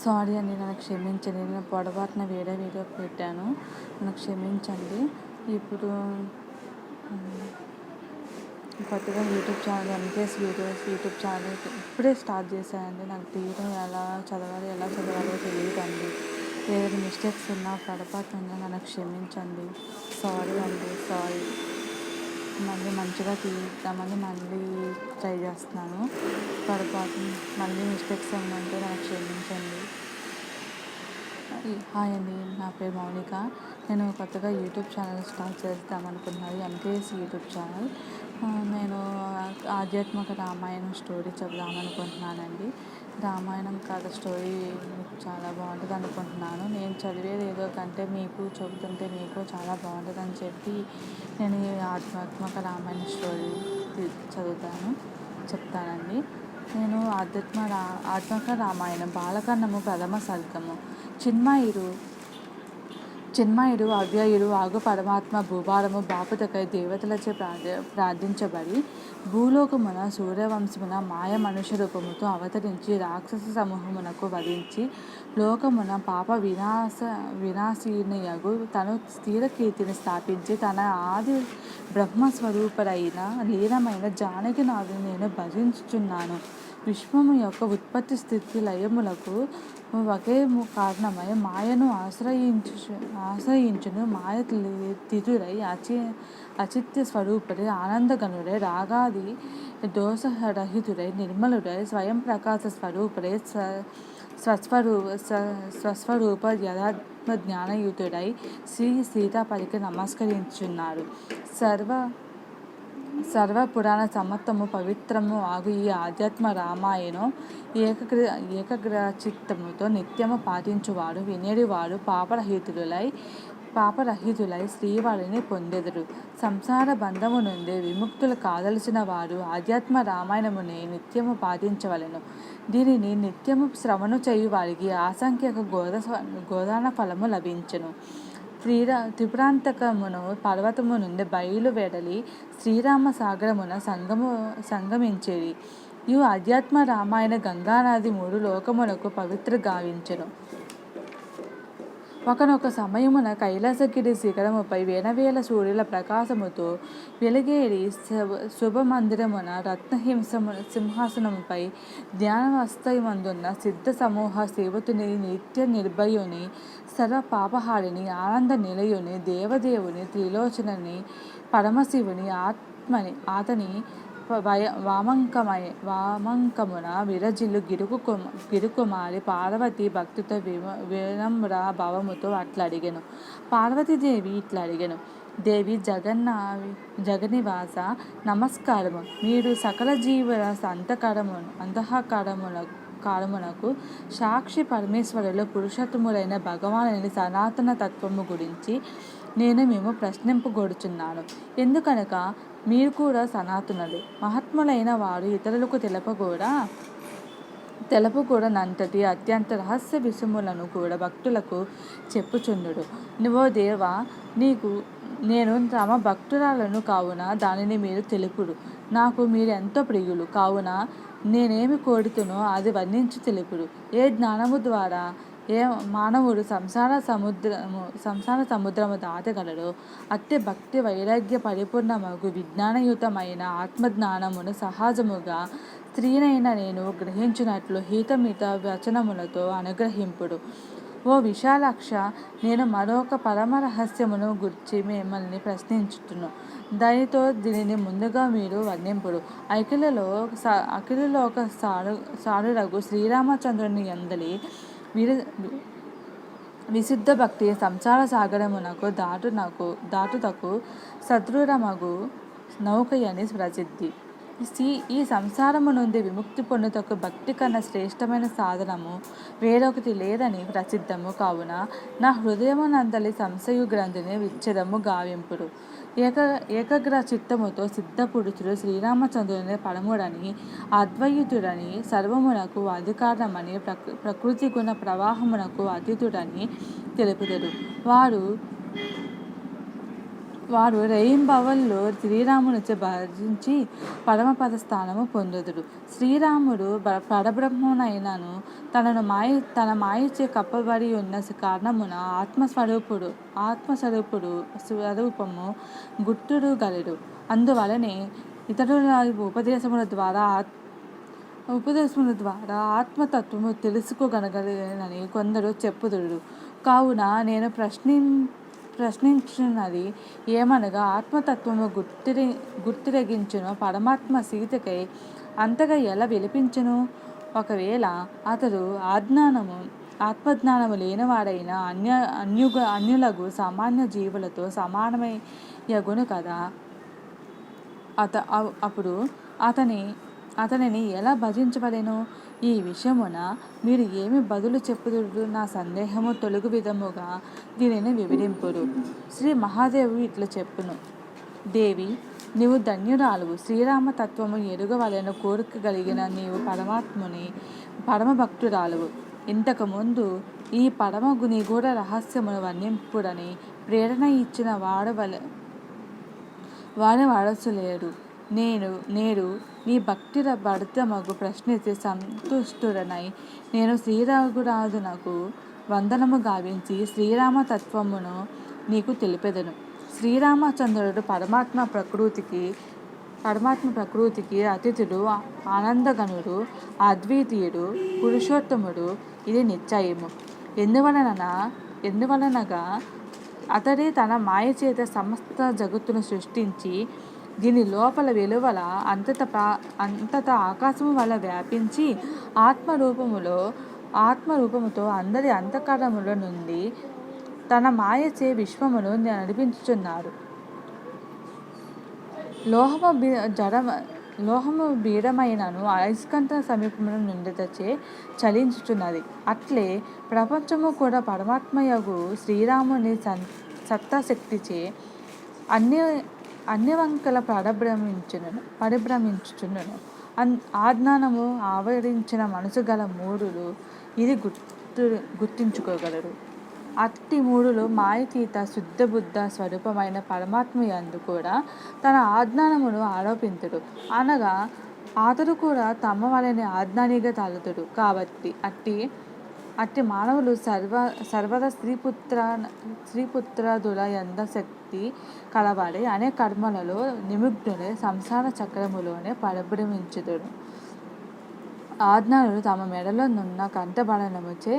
Sorry అండి, నన్ను క్షమించండి. నేను పొరపాటున వేరే వీడియో పెట్టాను, నన్ను క్షమించండి. ఇప్పుడు కొత్తగా YouTube channel MKS videos YouTube channel ఇప్పుడే స్టార్ట్ చేశానండి. నాకు తీయడం ఎలా చదవాలో తెలియదండి. ఏదైనా మిస్టేక్స్ ఉన్నా పొరపాటు ఉన్నా నన్ను క్షమించండి. సారీ అండి, సారీ. మళ్ళీ మంచిగా తీద్దామని మళ్ళీ ట్రై చేస్తున్నాను. పొరపాటు మళ్ళీ మిస్టేక్స్ ఏమంటే నన్ను క్షమించండి. హాయ్ అండి, నా పేరు మౌనిక. నేను కొత్తగా యూట్యూబ్ ఛానల్ స్టార్ట్ చేద్దామనుకుంటున్నాను, ఎంకేఎస్ యూట్యూబ్ ఛానల్. నేను ఆధ్యాత్మిక రామాయణం స్టోరీ చెప్దామనుకుంటున్నానండి. రామాయణం కథ స్టోరీ చాలా బాగుంటుంది అనుకుంటున్నాను. నేను చదివేది ఏదో కంటే మీకు చెబుతుంటే మీకు చాలా బాగుంటుందని చెప్పి నేను ఈ ఆధ్యాత్మిక రామాయణ స్టోరీ చెప్తానండి. నేను ఆధ్యాత్మిక రామాయణం బాలకాండము ప్రథమ సర్గము. చిన్మయుడు అవ్యయుడు ఆగు పరమాత్మ భూభారము బాపుతకై దేవతలచే ప్రార్థించబడి భూలోకమున సూర్యవంశమున మాయ మనుష్య రూపముతో అవతరించి రాక్షస సమూహమునకు వధించి లోకమున పాప వినాశీనియగు తను స్థిర కీర్తిని స్థాపించి తన ఆది బ్రహ్మస్వరూపరైన లీనమైన జానకినాథుని నేను భజించుచున్నాను. విశ్వము యొక్క ఉత్పత్తి స్థితి లయములకు ఒకే కారణమై మాయను ఆశ్రయించును. మాయ తిరురై అచిత్య స్వరూపుడై ఆనందగనుడై రాగాది దోషరహితుడై నిర్మలుడై స్వయం ప్రకాశ స్వరూపుడై స్వస్వరూప యథాత్మ జ్ఞానయుతుడై శ్రీ సీతాపతికి నమస్కరించున్నారు. సర్వ పురాణ సమత్తము పవిత్రము ఆగు ఈ ఆధ్యాత్మ రామాయణం ఏకగ్రచిత్తముతో నిత్యము పాటించువాడు వినేడివాడు పాపరహితులై శ్రీవారిని పొందెదరు. సంసార బంధము నుండి విముక్తులు కాదలసిన వారు ఆధ్యాత్మ రామాయణముని నిత్యము పాటించవలెను. దీనిని నిత్యము శ్రవణు చేయు వారికి అసంఖ్యక గోదాన ఫలము లభించును. త్రిపురాంతకమును పర్వతము నుండి బయలు వెడలి శ్రీరామ సాగరమున సంగమించేది. ఈ ఆధ్యాత్మ రామాయణ గంగానది 3 లోకములకు పవిత్ర గావించెను. ఒకనొక సమయమున కైలాసగిరి శిఖరముపై వేనవేల సూర్యుల ప్రకాశముతో వెలిగేడి శుభమందిరమున సింహాసనముపై ధ్యానవస్థమందున్న సిద్ధ సమూహ సేవతుని నిత్య నిర్భయుని సర్వ పాపహారిని ఆనంద నిలయుని దేవదేవుని త్రిలోచనని పరమశివుని ఆత్మని అతని వామంకమున విరజిల్లు గిరుకుమారి పార్వతి భక్తితో వినమ్ర భావముతో అట్లడిగెను. పార్వతీదేవి ఇట్లడిగెను: దేవి జగనివాస నమస్కారము. మీరు సకల జీవుల అంతఃకరమునకు సాక్షి పరమేశ్వరులు పురుషోత్తములైన భగవానుని సనాతన తత్వము గురించి నేను మేము ప్రశ్నింపగొడుచున్నాను. ఎందుకనగా మీరు కూడా సనాతనులు. మహాత్ములైన వారు ఇతరులకు తెలుపకూడనంతటి అత్యంత రహస్య విషయములను కూడా భక్తులకు చెప్పుచుండుడు. ఓ దేవా, నేను తమ భక్తురాలను కావున దానిని మీరు తెలుపుడు. నాకు మీరెంతో ప్రియులు కావున నేనేమి కోరుతునో అది వర్ణించి తెలుపుడు. ఏ జ్ఞానము ద్వారా ఏ మానవుడు సంసార సముద్రము దాటగలడో అట్టి భక్తి వైరాగ్య పరిపూర్ణమగు విజ్ఞానయుతమైన ఆత్మజ్ఞానమును సహజముగా స్త్రీనైన నేను గ్రహించినట్లు హితమిత వచనములతో అనుగ్రహింపుడు. ఓ విశాలాక్ష, నేను మరొక పరమ రహస్యమును గురించి మిమ్మల్ని ప్రశ్నించుతును. దీనిని ముందుగా మీరు వర్ణింపుడు. అఖిలలోక సారురగు శ్రీరామచంద్రుని యందలి విశుద్ధ భక్తి సంసార సాగరమునకు దాటుటకు సదృఢమగు నౌకయని ప్రసిద్ధి. ఈ సంసారము నుండి విముక్తి పొందుటకు భక్తి కన్నా శ్రేష్టమైన సాధనము వేరొకటి లేదని ప్రసిద్ధము. కావున నా హృదయమునందలి సంశయు గ్రంథిని విచ్ఛేదము గావింపుడు. ఏకాగ్ర చిత్తముతో సిద్ధపురుషుడు శ్రీరామచంద్రుని పరముడని అద్వైతుడని సర్వమునకు అధికారమని ప్రకృతి గుణ ప్రవాహమునకు అతీతుడని తెలుపుతారు. వారు రేయింబవళ్ళు శ్రీరామునిచే భజించి పరమపద స్థానము పొందుదుడు. శ్రీరాముడు పరబ్రహ్మనైనను తన మాయచే కప్పబడి ఉన్న కారణమున స్వరూపము గుర్తుడు గలడు. అందువలనే ఇతరుల ఉపదేశముల ద్వారా ఆత్మతత్వము తెలుసుకోగలగనని కొందరు చెప్పుదురు. కావున నేను ప్రశ్నించున్నది ఏమనగా, ఆత్మతత్వము గుర్తిరగించును పరమాత్మ సీతకై అంతగా ఎలా విలిపించును? ఒకవేళ అతడు ఆత్మజ్ఞానము లేనివాడైన అన్యులగు సామాన్య జీవులతో సమానమయ్యగును కదా. అప్పుడు అతనిని ఎలా భజించవలెను? ఈ విషయమున మీరు ఏమి బదులు చెప్పుదురు? నా సందేహము తొలగు విధముగా దీనిని వివరింపుడు. శ్రీ మహాదేవుడు ఇట్లా చెప్పును: దేవి, నీవు ధన్యురాలువు. శ్రీరామతత్వము ఎరుగవలెను కోరిక కలిగిన నీవు పరమభక్తురాలువు. ఇంతకుముందు ఈ పరమ నిగూఢ రహస్యమును వర్ణింపుడని ప్రేరణ ఇచ్చిన వాడవలసలేడు. నేడు నీ భక్తి భరితమగు ప్రశ్నించి సంతుష్టుడనై నేను శ్రీరఘురాజునకు వందనము గావించి శ్రీరామతత్వమును నీకు తెలిపెదను. శ్రీరామచంద్రుడు పరమాత్మ ప్రకృతికి అతిథుడు, ఆనందగణుడు, అద్వితీయుడు, పురుషోత్తముడు. ఇది నిశ్చయము. ఎందువలనగా అతడే తన మాయ చేత సమస్త జగత్తును సృష్టించి దీని లోపల వెలువల అంతటా ఆకాశము వల్ల వ్యాపించి ఆత్మరూపముతో అందరి అంతఃకరణముల నుండి తన మాయచే విశ్వమును నడిపించుచున్నాడు. లోహము బీడమైనను అయస్కాంత సమీపమున నుండిచే చలించుచున్నది. అట్లే ప్రపంచము కూడా పరమాత్మయగు శ్రీరాముని సత్తాశక్తిచే అన్ని వంకల పరిభ్రమించుచున్నను. ఆజ్ఞానము ఆవరించిన మనసు గల మూఢులు ఇది గుర్తించుకోగలరు. అట్టి మూఢులు మాయతీత శుద్ధబుద్ధ స్వరూపమైన పరమాత్మయందు కూడా తన ఆజ్ఞానమును ఆరోపింతుడు. అనగా అతడు కూడా తమ వలనే ఆజ్ఞానిగా తలతుడు. కాబట్టి అట్టి మానవులు సర్వదా స్త్రీపుత్రాదుల యంద శక్తి కలవాడే అనేక కర్మలలో నిమగ్నులై సంసార చక్రములోనే పరిభ్రమించుదురు. ఆజ్ఞానులు తమ మెడలో నున్న కంఠబలనముచే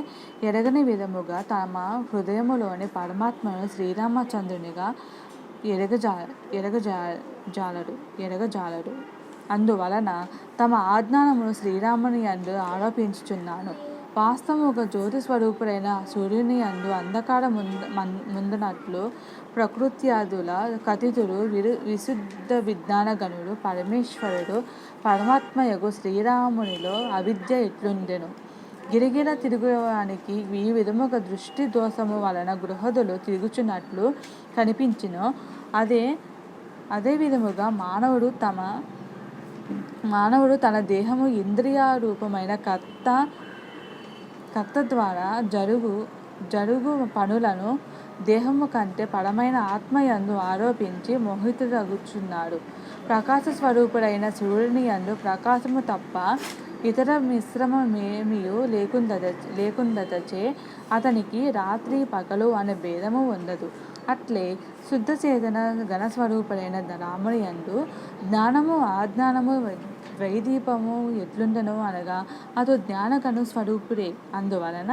ఎరగని విధముగా తమ హృదయములోని పరమాత్మను శ్రీరామచంద్రునిగా ఎరగజాలడు. అందువలన తమ ఆజ్ఞానమును శ్రీరాముని యందు ఆరోపించుచున్నాను. వాస్తవముగా జ్యోతి స్వరూపుడైన సూర్యుని యందు అంధకార ముందునట్లు ప్రకృత్యాదుల కథితుడు విశుద్ధ విజ్ఞానగణుడు పరమేశ్వరుడు పరమాత్మయగు శ్రీరామునిలో అవిద్య ఎట్లుండెను. గిరిగిర తిరుగువానికి ఈ విధముగా దృష్టి దోషము వలన గృహదులు తిరుగుచున్నట్లు కనిపించినో అదే విధముగా మానవుడు తన దేహము ఇంద్రియారూపమైన కర్త ద్వారా జరుగు పనులను దేహము కంటే పరమైన ఆత్మయందు ఆరోపించి మోహితుడగుచున్నాడు. ప్రకాశ స్వరూపుడైన సూర్యుని యందు ప్రకాశము తప్ప ఇతర మిశ్రమమేమియూ లేకుందటచే అతనికి రాత్రి పగలు అనే భేదము ఉండదు. అట్లే శుద్ధ చేతన ఘనస్వరూపుడైన రాముని యందు జ్ఞానము ఆజ్ఞానము వైదీపము ఎట్లుండెను అనగా అతడు జ్ఞానగణ స్వరూపుడే. అందువలన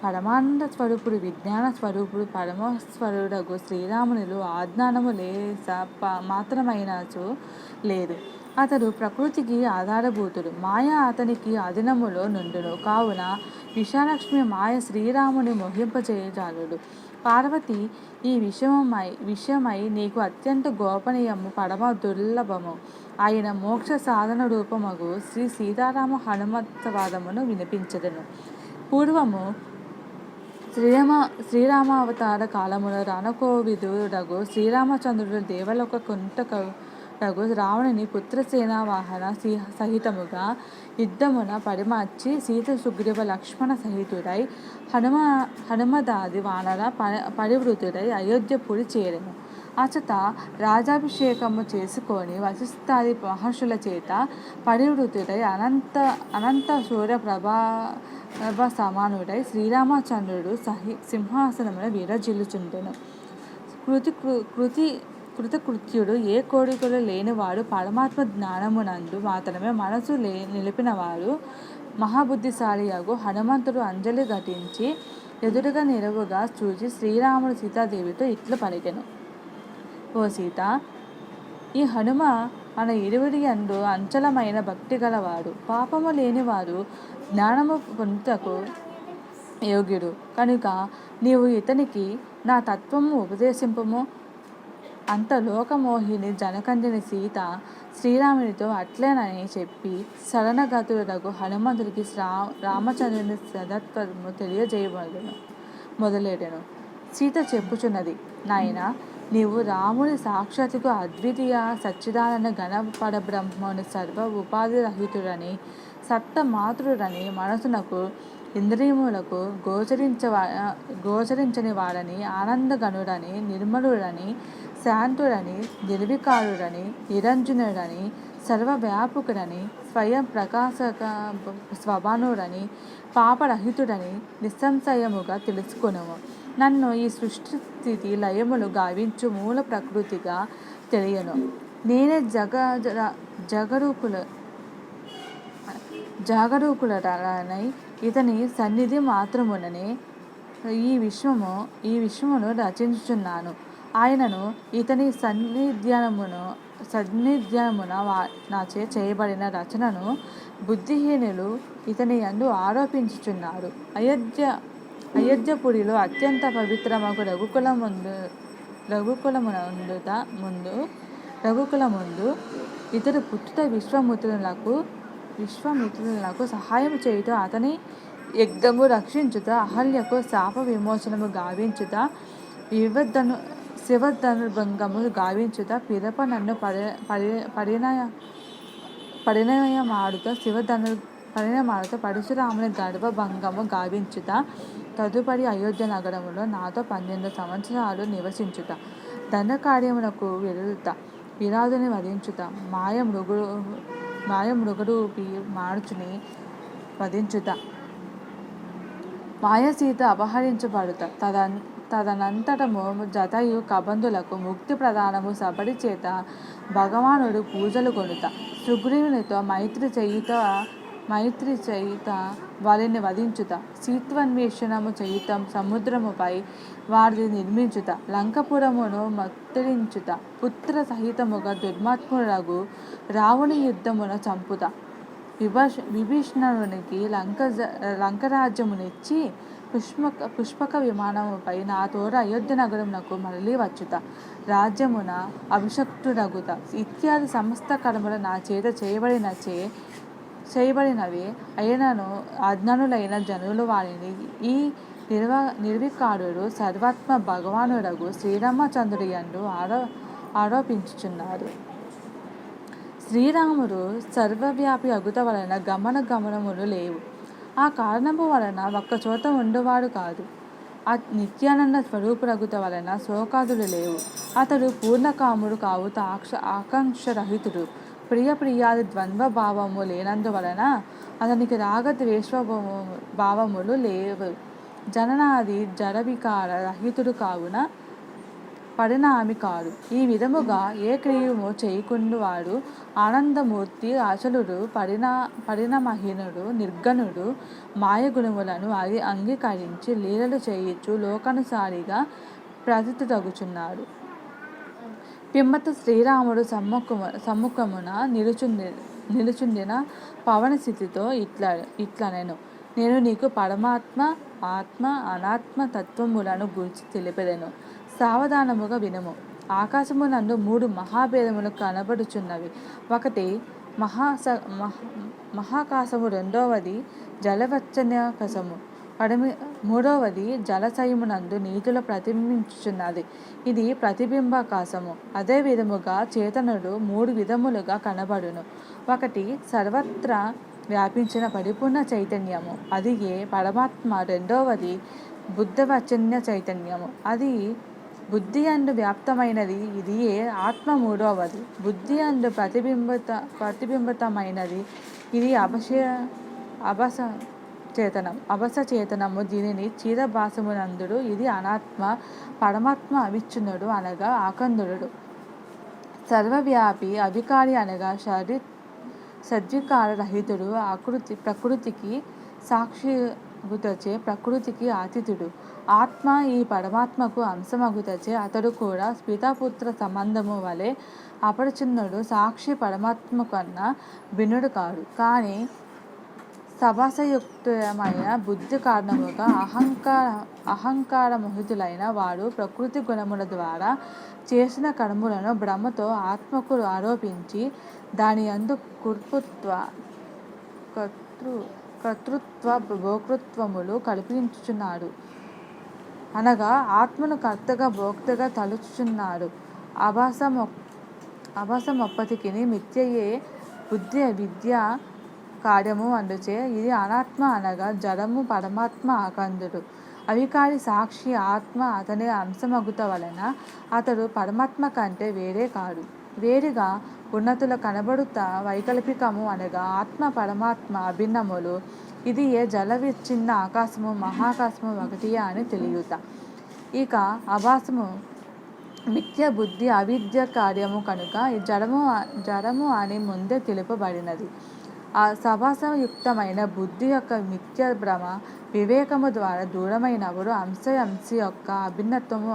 పరమానంద స్వరూపుడు విజ్ఞాన స్వరూపుడు పరమేశ్వరుడగు శ్రీరామునిలో ఆజ్ఞానము మాత్రమైనచో లేదు. అతడు ప్రకృతికి ఆధారభూతుడు. మాయ అతనికి అధీనములో నుండును. కావున విశాలక్ష్మి మాయ శ్రీరాముని మోహింపజేయజాలడు. పార్వతి, ఈ విషయమై నీకు అత్యంత గోపనీయము పరమ దుర్లభము అయిన మోక్ష సాధన రూపమగు శ్రీ సీతారామ హనుమత్వాదమును వినిపించదను. పూర్వము శ్రీరామావతార కాలములో రణకోవిదుడగు శ్రీరామచంద్రుడు దేవలోక కుంటకుడగు రావణుని పుత్రసేనావాహన సహితముగా యుద్ధమున పరిమార్చి సీత సుగ్రీవ లక్ష్మణ సహితుడై హనుమదాది వానర పరివృతుడై అయోధ్యపురి చేరెను. అచట రాజాభిషేకము చేసుకొని వశిష్ఠాది మహర్షుల చేత పరివృతుడై అనంత సూర్య సమానుడై శ్రీరామచంద్రుడు సింహాసనమున విరజిల్లుచుండెను. కృతకృత్యుడు, ఏ కోరికలు లేనివాడు, పరమాత్మ జ్ఞానమునందు మాత్రమే మనసు నిలిపినవాడు, మహాబుద్ధిశాలియగు హనుమంతుడు అంజలి ఘటించి ఎదురుగా నిలువుగా చూచి శ్రీరాముడు సీతాదేవితో ఇట్లు పలికెను. ఓ సీత, ఈ హనుమ మన ఇరువురి యందు అంచలమైన భక్తి గలవాడు, పాపము లేనివాడు, జ్ఞానము పొందుటకు యోగ్యుడు కనుక నీవు ఇతనికి నా తత్వము ఉపదేశింపము. అంత లోకమోహిని జనకంజని సీత శ్రీరామునితో అట్లేనని చెప్పి శరణగతుడకు హనుమంతుడికి రామచంద్రుని సదత్వము మొదలెడెను. సీత చెప్పుచున్నది, నాయన, నీవు రాముని సాక్షాత్తుకు అద్వితీయ సచ్చిదానంద గణపరబ్రహ్మను సర్వ ఉపాధి రహితుడని, సప్తమాతృడని, మనసునకు ఇంద్రియములకు గోచరించని వాడని, ఆనందగణుడని, నిర్మలుడని, శాంతుడని, నిర్వికారుడని, నిరంజనుడని, సర్వవ్యాపకుడని, స్వయం ప్రకాశక స్వభానుడని, పాపరహితుడని నిస్సంశయముగా తెలుసుకొనుము. నన్ను ఈ సృష్టి స్థితి లయములు గావించు మూల ప్రకృతిగా తెలియను. నేనే జాగరూకులనై ఇతని సన్నిధి మాత్రముననే ఈ విశ్వమును రచించుచున్నాను. ఆయనను ఇతని సన్నిధ్యానమున నాచే చేయబడిన రచనను బుద్ధిహీనులు ఇతని యందు ఆరోపించుచున్నారు. అయోధ్యపురిలో అత్యంత పవిత్రమగు రఘుకుల ముందు ఇతడు పుట్టుట విశ్వామిత్రులకు సహాయం చేయుట, అతని యజ్ఞము రక్షించుట, అహల్యకు శాప విమోచనము గావించుట, శివధనుర్భంగము గావించుట, పిదప నన్ను పరిణయమాడుత పరశురాముని గర్భభంగము గావించుట, తదుపరి అయోధ్య నగరములో నాతో 12 సంవత్సరాలు నివసించుట, దండకార్యమునకు వెలుత, విరాధుని వధించుట, మాయమృగరూపి మారుచుని వధించుట, మాయసీత అపహరించబడుట, తదనంతరము జటయు కబంధులకు ముక్తి ప్రదానము సబడి చేత భగవానుడు పూజలు కొనుట, సుగ్రీవునితో మైత్రి చేయుట, వారిని వధించుట, సీత్వన్వేషణము చేయుట, సముద్రముపై వారిని నిర్మించుట, లంకపురమును మత్తరించుట, పుత్ర సహితముగా దుర్మాత్ముడగు రావణి యుద్ధమున చంపుట, విభీషణునికి లంకరాజ్యమునిచ్చి పుష్పక విమానముపై నా తోడ అయోధ్య నగరమునకు మరలి వచ్చుట, రాజ్యమున అభిషక్తుడగుట ఇత్యాది సమస్త కర్మలు నా చేత చేయబడినవే అయినను అజ్ఞానులైన జనులు వారిని ఈ నిర్వికారుడు సర్వాత్మ భగవానుడగు శ్రీరామచంద్రుడి యందు ఆరోపించుచున్నారు. శ్రీరాముడు సర్వవ్యాపి అగుట వలన గమనములు లేవు. ఆ కారణము వలన ఒక్కచోట ఉండువాడు కాదు. ఆ నిత్యానంద స్వరూపురగుట వలన శోకాదులు లేవు. అతడు పూర్ణకాముడు కావుట ఆకాంక్షరహితుడు. ప్రియాది ద్వంద్వ భావము లేనందువలన అతనికి రాగద్వేష భావములు లేవు. జననాది జడవికార రహితుడు కావున పరిణామి కాడు. ఈ విధముగా ఏ క్రియము చేయకుండువాడు ఆనందమూర్తి, అచలుడు, పరిణామహీనుడు, నిర్గణుడు, మాయగుణములను అంగీకరించి లీలలు చేయుచు లోకానుసారిగా ప్రసిద్ధుడగుచున్నాడు. పిమ్మట శ్రీరాముడు సమ్ముఖమున నిలుచుండిన పవనస్థితితో ఇట్లనెను, నేను నీకు పరమాత్మ, ఆత్మ, అనాత్మ తత్వములను గూర్చి తెలిపెదను. సావధానముగా వినుము. ఆకాశమునందు 3 మహాభేదములు కనబడుచున్నవి. ఒకటి మహాకాశము, రెండవది జలవచ్చన్యాకాశము, మూడవది జలశయమునందు నీటిలో ప్రతిబింబించుచున్నది. ఇది ప్రతిబింబాకాశము. అదే విధముగా చేతనుడు 3 విధములుగా కనబడును. ఒకటి సర్వత్రా వ్యాపించిన పరిపూర్ణ చైతన్యము, అది పరమాత్మ. రెండవది బుద్ధవచన్య చైతన్యము, అది బుద్ధి అందు వ్యాప్తమైనది ఇదియే ఆత్మ. మూడవది బుద్ధి అందు ప్రతిబింబితమైనది ఇది అబస చేతనము. దీనిని చీరభాసమునందుడు. ఇది అనాత్మ. పరమాత్మ అవిచ్ఛిన్నుడు అనగా ఆకందుడు. సర్వవ్యాపి అవికారి అనగా సద్వికార రహితుడు. ప్రకృతికి సాక్షిగుటచే ప్రకృతికి అతీతుడు. ఆత్మ ఈ పరమాత్మకు అంశమగుటచే అతడు కూడా పితాపుత్ర సంబంధము వలె అపరిచ్ఛిన్నుడు. సాక్షి పరమాత్మ కన్నా భిన్నుడు కాడు. కానీ సభాసయుక్తమైన బుద్ధి కారణముగా అహంకారమోహితులైన వాడు ప్రకృతి గుణముల ద్వారా చేసిన కర్మలను బ్రహ్మతో ఆత్మకు ఆరోపించి దాని యందు కర్తృత్వ భోక్తృత్వములు కల్పించుచున్నాడు. అనగా ఆత్మను కర్తగా భోక్తగా తలుచుచున్నాడు. అభాసమొప్పతికిని మిథ్యయే బుద్ధి విద్య కార్యము అందుచే ఇది అనాత్మ అనగా జడము. పరమాత్మ ఆకందుడు. అవికారి సాక్షి ఆత్మ అతని అంశమగుట వలన అతడు పరమాత్మ కంటే వేరే కాడు. వేరుగా ఉన్నతుల కనబడుట వైకల్పికము అనగా ఆత్మ పరమాత్మ అభిన్నములు. ఇది ఏ జలవిచ్ఛిన్న ఆకాశము మహాకాశము ఒకటియే అని తెలియుట. ఇక అభాసము మిథ్య బుద్ధి అవిద్య కార్యము కనుక జడము అని ముందే తెలుపబడినది. ఆ సభాసయుక్తమైన బుద్ధి యొక్క మిథ్య భ్రమ వివేకము ద్వారా దూరమైనప్పుడు అంశ యొక్క అభిన్నత్వము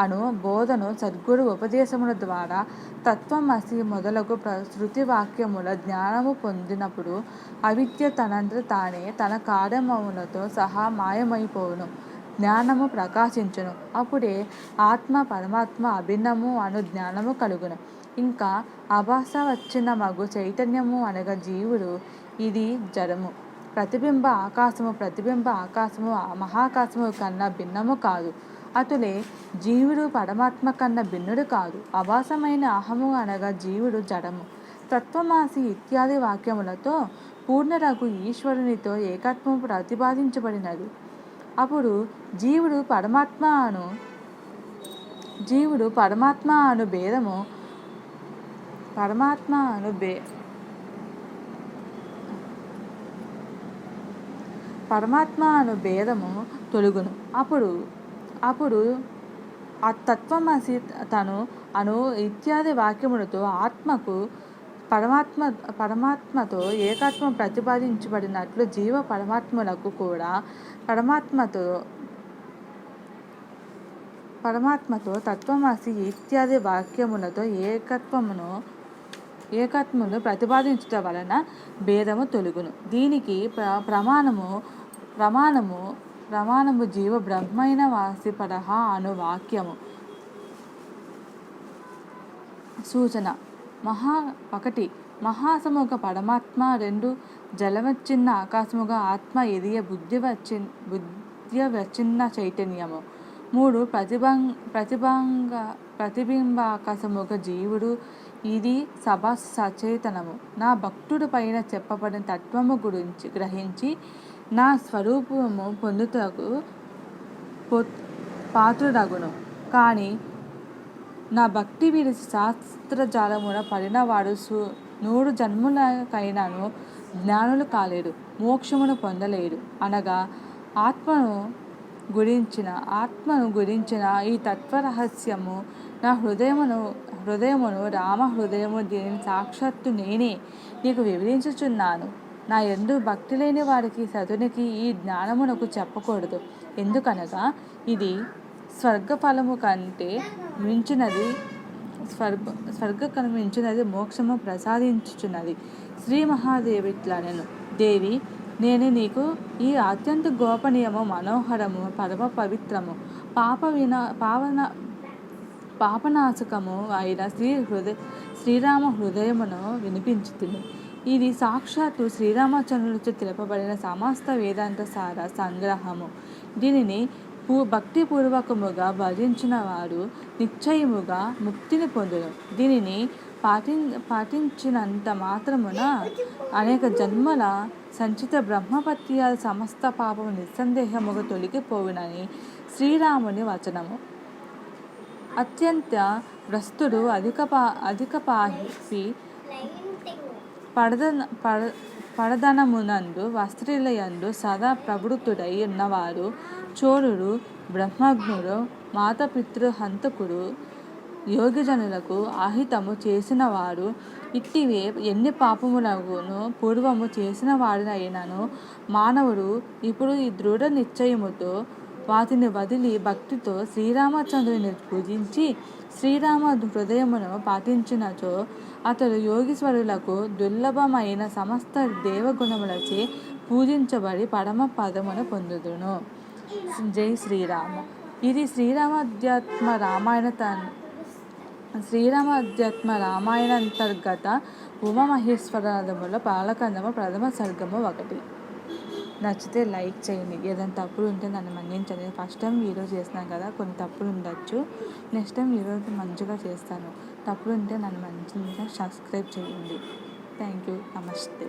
అను బోధను సద్గురు ఉపదేశముల ద్వారా తత్వమసి మొదలగు శృతి వాక్యముల జ్ఞానము పొందినప్పుడు అవిద్య తనంతట తానే తన కార్యములతో సహా మాయమైపోవును. జ్ఞానము ప్రకాశించును. అప్పుడే ఆత్మ పరమాత్మ అభిన్నము అను జ్ఞానము కలుగును. ఇంకా అభాస వచ్చిన మగు చైతన్యము అనగా జీవుడు. ఇది జడము. ప్రతిబింబ ఆకాశము మహాకాశము కన్నా భిన్నము కాదు. అటులే జీవుడు పరమాత్మ కన్నా భిన్నుడు కాదు. అభాసమైన అహము అనగా జీవుడు జడము. తత్వమాసి ఇత్యాది వాక్యములతో పూర్ణరగు ఈశ్వరునితో ఏకత్వము ప్రతిపాదించబడినది. అప్పుడు జీవుడు పరమాత్మ అను భేదము తొలగును. అప్పుడు ఆ తత్వమసి తను అను ఇత్యాది వాక్యములతో ఆత్మకు పరమాత్మతో ఏకత్వం ప్రతిపాదించబడినట్లు జీవ పరమాత్మలకు కూడా పరమాత్మతో తత్వమసి ఇత్యాది వాక్యములతో ఏకత్వమును ప్రతిపాదించుట వలన భేదము తొలగును. దీనికి ప్రమాణము జీవ బ్రహ్మైన వాసిపరహ అను వాక్యము. సూచన 1 మహాసముగా పరమాత్మ. 2 జలవచ్చిన్న ఆకాశముగా ఆత్మ. ఎదియ బుద్ధ్య వచ్చిన్న చైతన్యము. 3 ప్రతిబింబాకాశముగా జీవుడు. ఇది సచేతనము. నా భక్తుడు పైన చెప్పబడిన తత్వము గురించి గ్రహించి నా స్వరూపము పొందుటకు పాత్రుడగును. కానీ నా భక్తి విడిచి శాస్త్రజాలమున పడినవాడు 100 జన్ములకైనను జ్ఞానులు కాలేడు, మోక్షమును పొందలేడు. అనగా ఆత్మను గురించిన ఈ తత్వరహస్యము నా హృదయమును రామ హృదయము. దీనిని సాక్షాత్తు నేనే నీకు వివరించుచున్నాను. నా యందు భక్తి లేని వారికి సతునికి ఈ జ్ఞానమునకు చెప్పకూడదు. ఎందుకనగా ఇది స్వర్గఫలము కంటే మించినది మోక్షము ప్రసాదించుచున్నది. శ్రీ మహాదేవిట్లనెను, దేవి నేను నీకు ఈ అత్యంత గోపనీయము మనోహరము పరమ పవిత్రము పాపనాశకము అయిన శ్రీరామ హృదయమును వినిపించుతుంది. ఇది సాక్షాత్తు శ్రీరామచంద్రుడితో తెలుపబడిన సమస్త వేదాంత సార సంగ్రహము. దీనిని భక్తిపూర్వకముగా భజించిన వారు నిశ్చయముగా ముక్తిని పొందును. దీనిని పాటించినంత మాత్రమున అనేక జన్మల సంచిత బ్రహ్మపత్యాల సమస్త పాపము నిస్సందేహముగా తొలగిపోవునని శ్రీరాముని వచనము. అత్యంత భ్రష్టుడు అధిక పాపి పడదనమునందు వస్త్రీలయందు సదా ప్రవృత్తుడై ఉన్నవాడు, చోరుడు, బ్రహ్మజ్ఞుడు, మాతాపితృహంతకుడు, యోగిజనులకు అహితము చేసినవాడు, ఇట్టివే ఎన్ని పాపములగును పూర్వము చేసిన వాడినైనను మానవుడు ఇప్పుడు ఈ దృఢ నిశ్చయముతో వాటిని వదిలి భక్తితో శ్రీరామచంద్రుని పూజించి శ్రీరామ హృదయమును పాటించినచో అతడు యోగీశ్వరులకు దుర్లభమైన సమస్త దేవగుణములచే పూజించబడి పరమ పదమును పొందుదును. జై శ్రీరామ. ఇది శ్రీరామాధ్యాత్మ రామాయణంతర్గత ఉమామహేశ్వరాలముల బాలకాండము ప్రథమ సర్గము 1. నచ్చితే లైక్ చేయండి. ఏదైనా తప్పులు ఉంటే నన్ను మన్నించండి. ఫస్ట్ టైం వీడియో చేస్తున్నాను కదా, కొన్ని తప్పులు ఉండొచ్చు. నెక్స్ట్ టైం వీడియో మంచిగా చేస్తాను. తప్పులు ఉంటే నన్ను మంచిగా సబ్స్క్రైబ్ చేయండి. Thank you. నమస్తే.